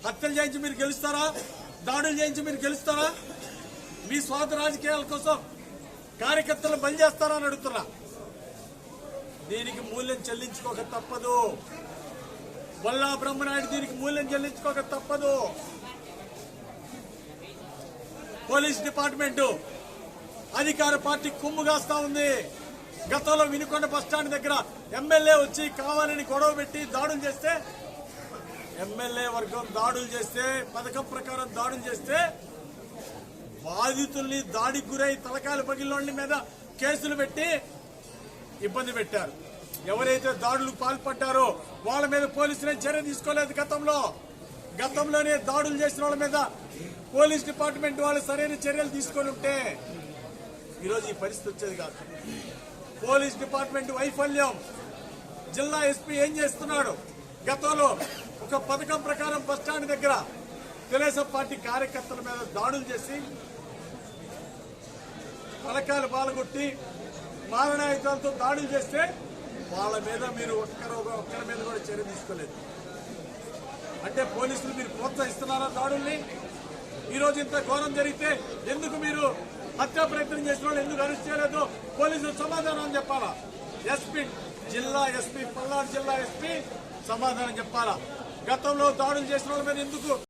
హత్యలు చేయించి మీరు గెలుస్తారా? దాడులు చేయించి మీరు గెలుస్తారా? మీ స్వార్థ రాజకీయాల కోసం కార్యకర్తలు బలి చేస్తారా అని అడుగుతున్నా. దీనికి మూల్యం చెల్లించుకోక తప్పదు. బొల్లా బ్రహ్మనాయుడు దీనికి మూల్యం చెల్లించుకోక తప్పదు. పోలీస్ డిపార్ట్మెంటు అధికార పార్టీ కుమ్ము కాస్తా ఉంది. గతంలో వినుకొండ బస్టాండ్ దగ్గర ఎమ్మెల్యే వచ్చి కావాలని గొడవ పెట్టి దాడులు చేస్తే, ఎమ్మెల్యే వర్గం దాడులు చేస్తే, పథకం ప్రకారం దాడులు చేస్తే బాధితుల్ని దాడికి గురై తలకాయలు పగిలిన మీద కేసులు పెట్టి ఇబ్బంది పెట్టారు. ఎవరైతే దాడులకు పాల్పడ్డారో వాళ్ళ మీద పోలీసులే చర్య తీసుకోలేదు. గతంలోనే దాడులు చేసిన వాళ్ళ మీద పోలీస్ డిపార్ట్మెంట్ వాళ్ళు సరైన చర్యలు తీసుకొని ఉంటే ఈరోజు ఈ పరిస్థితి వచ్చేది కాదు. పోలీస్ డిపార్ట్మెంట్ వైఫల్యం. జిల్లా ఎస్పీ ఏం చేస్తున్నాడు? గతంలో ఒక పథకం ప్రకారం బస్టాండ్ దగ్గర తెలుగుదేశం పార్టీ కార్యకర్తల మీద దాడులు చేసి పలకాలు పాల్గొట్టి మారణాయుధాలతో దాడులు చేస్తే వాళ్ళ మీద మీరు ఒక్కరి మీద కూడా చర్య తీసుకోలేదు. అంటే పోలీసులు మీరు ప్రోత్సహిస్తున్నారా దాడుల్ని? ఈరోజు ఇంత ఘోరం జరిగితే ఎందుకు మీరు హత్యా ప్రయత్నం చేసిన వాళ్ళు ఎందుకు అరెస్ట్ చేయలేదు? పోలీసులు సమాధానం చెప్పాలా? జిల్లా ఎస్పీ పల్నాడు జిల్లా ఎస్పీ సమాధానం చెప్పాలా? గతంలో దాడులు చేసిన వాళ్ళ మీద ఎందుకు